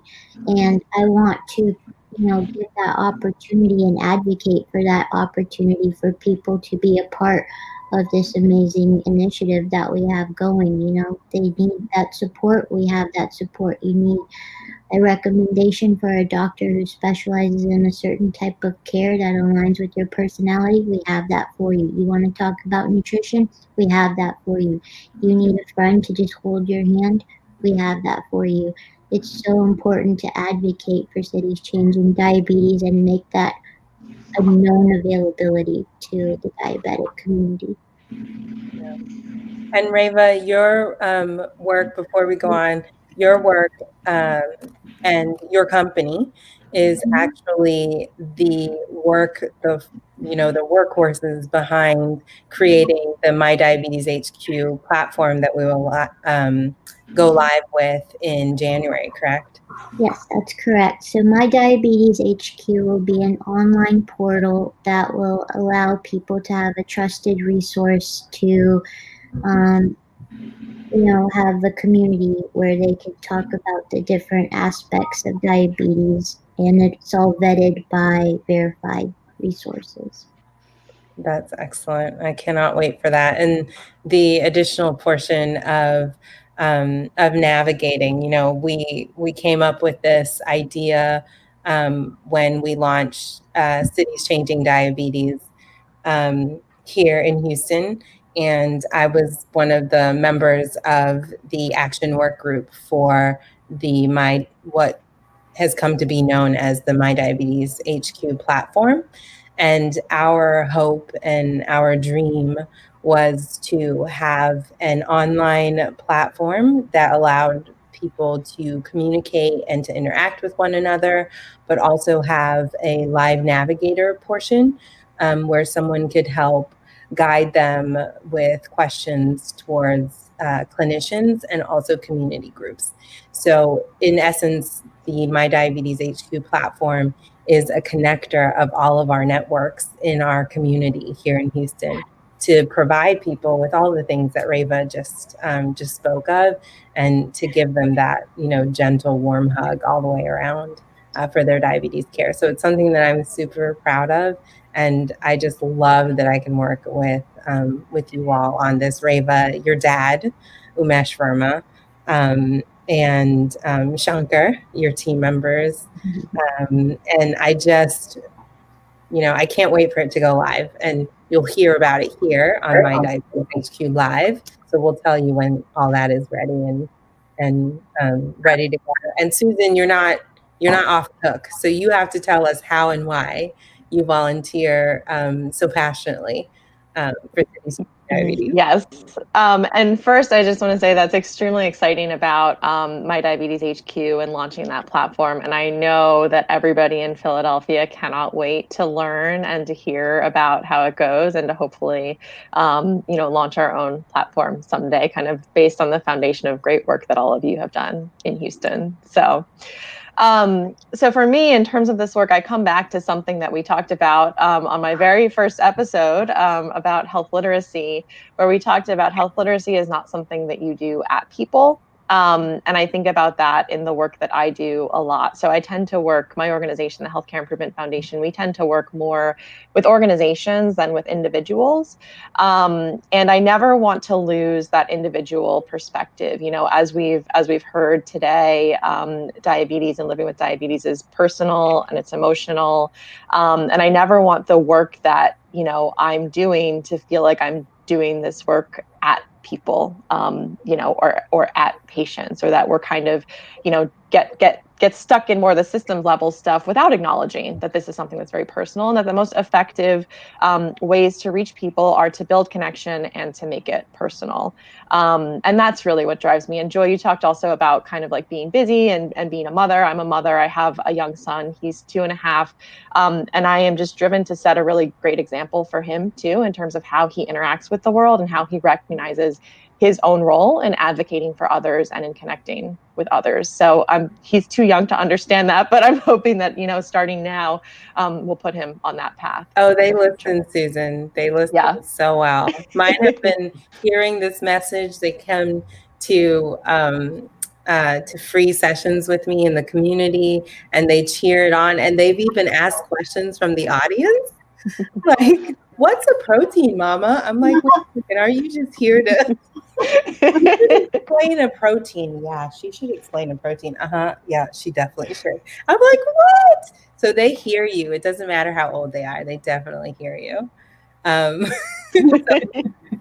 And I want to, give that opportunity and advocate for that opportunity for people to be a part of this amazing initiative that we have going. They need that support. We have that support. You need a recommendation for a doctor who specializes in a certain type of care that aligns with your personality, we have that for you. You want to talk about nutrition, we have that for you. You need a friend to just hold your hand, we have that for you. It's so important to advocate for Cities Changing Diabetes and make that a known availability to the diabetic community. And Reva, your work, before we go on, your work and your company is actually the workhorses behind creating the MyDiabetesHQ platform that we will go live with in January, correct? Yes, that's correct. So MyDiabetesHQ will be an online portal that will allow people to have a trusted resource to, have a community where they can talk about the different aspects of diabetes, and it's all vetted by verified resources. That's excellent. I cannot wait for that. And the additional portion of navigating, we came up with this idea when we launched Cities Changing Diabetes here in Houston. And I was one of the members of the action work group for what has come to be known as the MyDiabetesHQ platform. And our hope and our dream was to have an online platform that allowed people to communicate and to interact with one another, but also have a live navigator portion where someone could help guide them with questions towards clinicians and also community groups. So in essence, the MyDiabetesHQ platform is a connector of all of our networks in our community here in Houston to provide people with all the things that Reva just spoke of, and to give them that gentle, warm hug all the way around for their diabetes care. So it's something that I'm super proud of, and I just love that I can work with you all on this. Reva, your dad, Umesh Verma, and Shankar, your team members. And I just, I can't wait for it to go live, and you'll hear about it here on MyDiabetesHQ Live. So we'll tell you when all that is ready and ready to go. And Susan, you're not off the hook. So you have to tell us how and why you volunteer so passionately for Cities Diabetes. Yes. And first, I just want to say that's extremely exciting about MyDiabetesHQ and launching that platform. And I know that everybody in Philadelphia cannot wait to learn and to hear about how it goes, and to hopefully, launch our own platform someday, kind of based on the foundation of great work that all of you have done in Houston. So for me, in terms of this work, I come back to something that we talked about on my very first episode about health literacy, where we talked about health literacy is not something that you do at people. And I think about that in the work that I do a lot. So I tend to work, my organization, the Healthcare Improvement Foundation, we tend to work more with organizations than with individuals. And I never want to lose that individual perspective. As we've heard today, diabetes and living with diabetes is personal and it's emotional. And I never want the work that, I'm doing to feel like I'm doing this work at people, or at patients, or that we're kind of, get stuck in more of the systems level stuff without acknowledging that this is something that's very personal, and that the most effective ways to reach people are to build connection and to make it personal. And that's really what drives me. And Joy, you talked also about kind of like being busy and being a mother. I'm a mother. I have a young son. He's 2.5. And I am just driven to set a really great example for him too, in terms of how he interacts with the world and how he recognizes his own role in advocating for others and in connecting with others. So he's too young to understand that, but I'm hoping that, starting now, we'll put him on that path. Oh, they listen, Susan. They listen so well. Mine have been hearing this message. They come to free sessions with me in the community, and they cheer it on. And they've even asked questions from the audience, like, "What's a protein, Mama?" I'm like, "Wait a second, are you just here to explain a protein?" Yeah, she should explain a protein. Yeah, she definitely should. I'm like, what? So they hear you. It doesn't matter how old they are. They definitely hear you. So,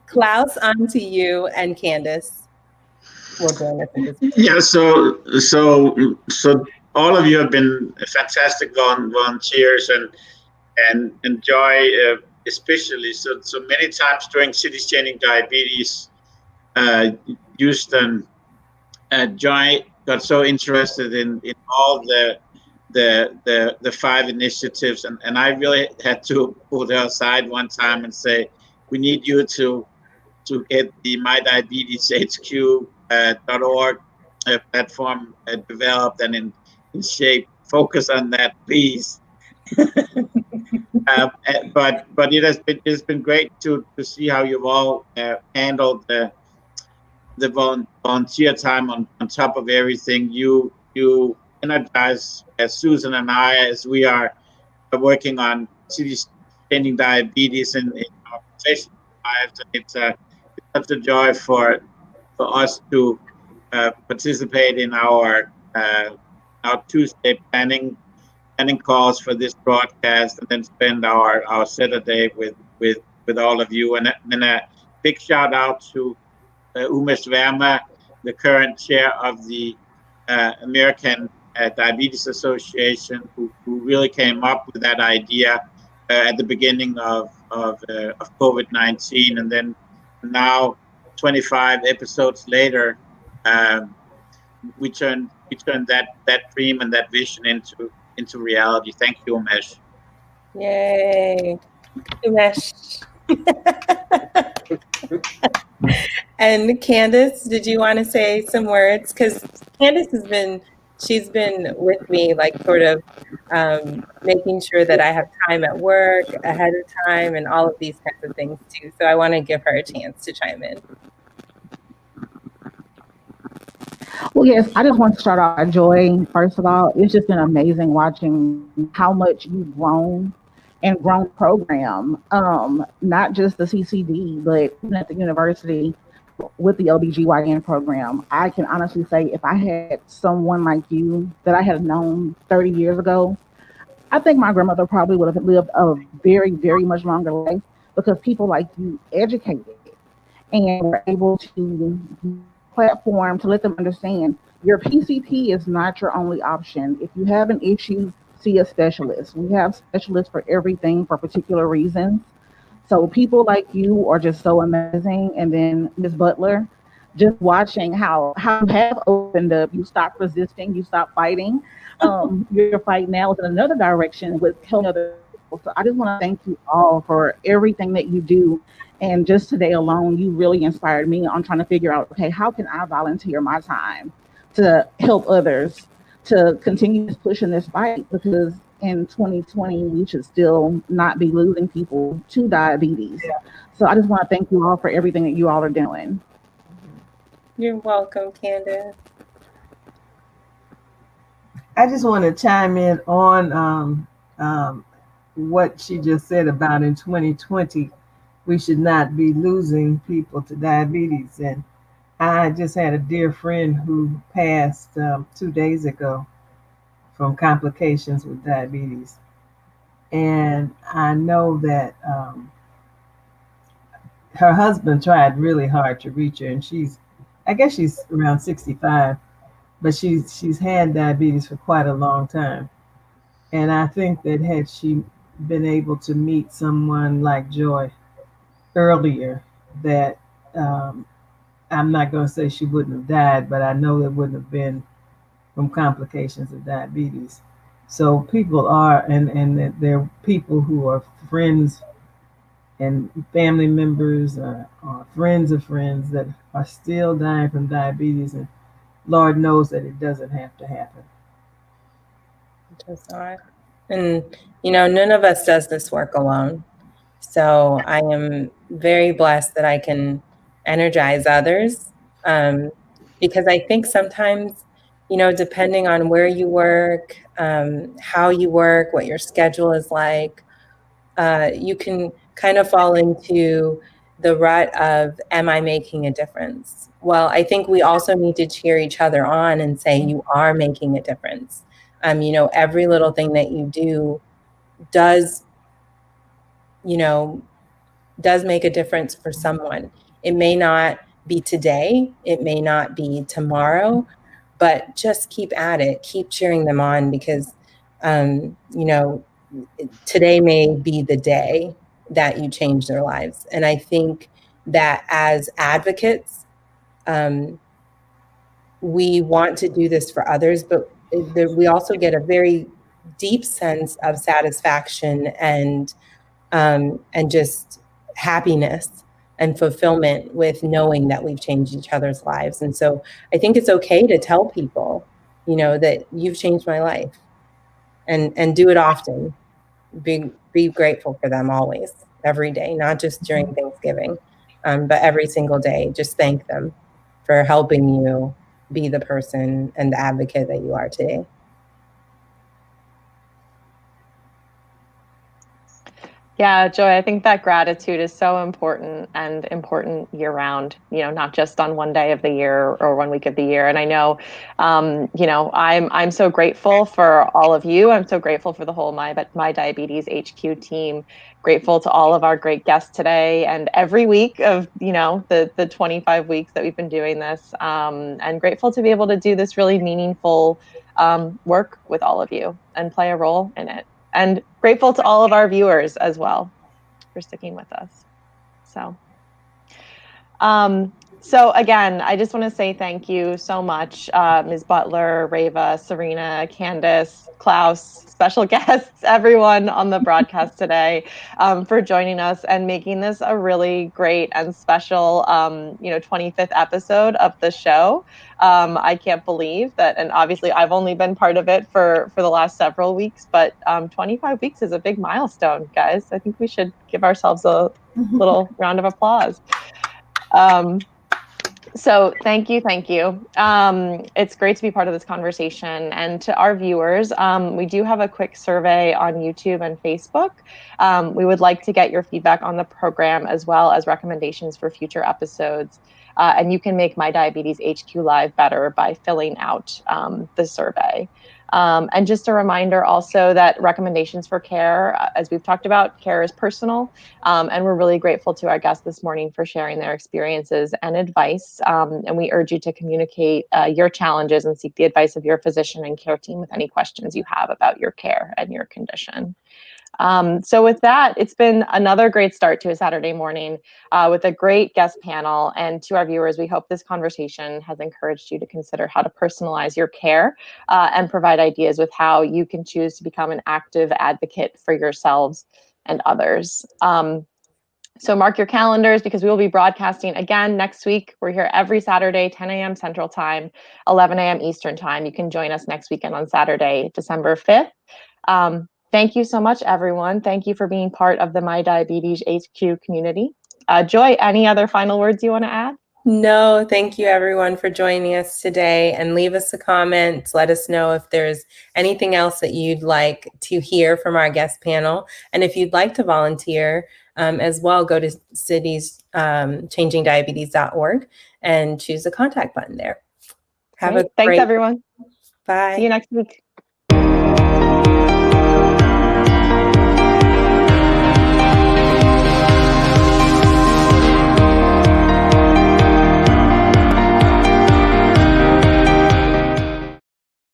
Klaus, on to you, and Candace will join us in this. Yeah, so all of you have been fantastic volunteers, and Joy especially. So many times during Cities Changing Diabetes, Houston, Joy got so interested in all the 5 initiatives, and I really had to pull her aside one time and say, we need you to get the MyDiabetesHQ.org platform developed and in shape. Focus on that, please. But it's been great to see how you've all handled the volunteer time on top of everything. You energize Susan and I as we are working on cities changing diabetes in our professional lives. It's such a joy for us to participate in our Tuesday planning calls for this broadcast, and then spend our Saturday with all of you. And a big shout out to Reva Verma, the current chair of the American Diabetes Association, who really came up with that idea at the beginning of COVID-19, and then now 25 episodes later, we turned that dream and that vision into reality. Thank you, Umesh. Yay, Umesh. And Candace, did you want to say some words? Because Candace she's been with me, like sort of making sure that I have time at work ahead of time and all of these kinds of things too. So I want to give her a chance to chime in. Well, yes, I just want to start off by Joy. First of all, it's just been amazing watching how much you've grown and grown program, not just the CCD, but even at the university with the OBGYN program. I can honestly say if I had someone like you that I had known 30 years ago, I think my grandmother probably would have lived a very, very much longer life, because people like you educated and were able to platform to let them understand your PCP is not your only option. If you have an issue, see a specialist. We have specialists for everything for particular reasons. So people like you are just so amazing. And then Ms. Butler, just watching how you have opened up, you stopped resisting, you stopped fighting. Your fight now is in another direction with helping other people. So I just want to thank you all for everything that you do. And just today alone, you really inspired me on trying to figure out, okay, how can I volunteer my time to help others to continue pushing this fight? Because in 2020, we should still not be losing people to diabetes. Yeah. So I just want to thank you all for everything that you all are doing. You're welcome, Candace. I just want to chime in on what she just said about in 2020, we should not be losing people to diabetes. And I just had a dear friend who passed 2 days ago from complications with diabetes. And I know that her husband tried really hard to reach her, and I guess she's around 65. but she's had diabetes for quite a long time. And I think that had she been able to meet someone like Joy earlier, that I'm not going to say she wouldn't have died, but I know it wouldn't have been from complications of diabetes. So people are, and there are people who are friends and family members or friends of friends that are still dying from diabetes, and Lord knows that it doesn't have to happen. It does not. And, you know, none of us does this work alone. So I am very blessed that I can energize others, because I think sometimes, you know, depending on where you work, how you work, what your schedule is like, you can kind of fall into the rut of, am I making a difference? Well, I think we also need to cheer each other on and say, you are making a difference. You know, every little thing that you do does, you know, does make a difference for someone. It may not be today, it may not be tomorrow, but just keep at it, keep cheering them on, because, you know, today may be the day that you change their lives. And I think that as advocates, we want to do this for others, but we also get a very deep sense of satisfaction and just happiness and fulfillment with knowing that we've changed each other's lives. And so I think it's okay to tell people, you know, that you've changed my life, and do it often. Be grateful for them always, every day, not just during Thanksgiving, but every single day. Just thank them for helping you be the person and the advocate that you are today. Yeah, Joy, I think that gratitude is so important, and important year round, you know, not just on one day of the year or 1 week of the year. And I know, you know, I'm so grateful for all of you. I'm so grateful for the whole MyDiabetesHQ team. Grateful to all of our great guests today and every week of, you know, the 25 weeks that we've been doing this. And grateful to be able to do this really meaningful work with all of you and play a role in it. And grateful to all of our viewers as well for sticking with us. So again, I just want to say thank you so much, Ms. Butler, Reva, Serena, Candace, Klaus, special guests, everyone on the broadcast today, for joining us and making this a really great and special, you know, 25th episode of the show. I can't believe that, and obviously I've only been part of it for the last several weeks, but 25 weeks is a big milestone, guys. I think we should give ourselves a little round of applause. So thank you. It's great to be part of this conversation. And to our viewers, we do have a quick survey on YouTube and Facebook. We would like to get your feedback on the program, as well as recommendations for future episodes. And you can make MyDiabetesHQ Live better by filling out the survey. And just a reminder also that recommendations for care, as we've talked about, care is personal. And we're really grateful to our guests this morning for sharing their experiences and advice. And we urge you to communicate your challenges and seek the advice of your physician and care team with any questions you have about your care and your condition. So with that, it's been another great start to a Saturday morning with a great guest panel. And to our viewers, we hope this conversation has encouraged you to consider how to personalize your care and provide ideas with how you can choose to become an active advocate for yourselves and others. So mark your calendars, because we will be broadcasting again next week. We're here every Saturday, 10 a.m. Central Time, 11 a.m. Eastern Time. You can join us next weekend on Saturday, December 5th. Thank you so much, everyone. Thank you for being part of the MyDiabetesHQ community. Joy, any other final words you want to add? No, thank you everyone for joining us today, and leave us a comment. Let us know if there's anything else that you'd like to hear from our guest panel. And if you'd like to volunteer as well, go to cities changingdiabetes.org and choose the contact button there. Have a Thanks, great everyone. Bye. See you next week.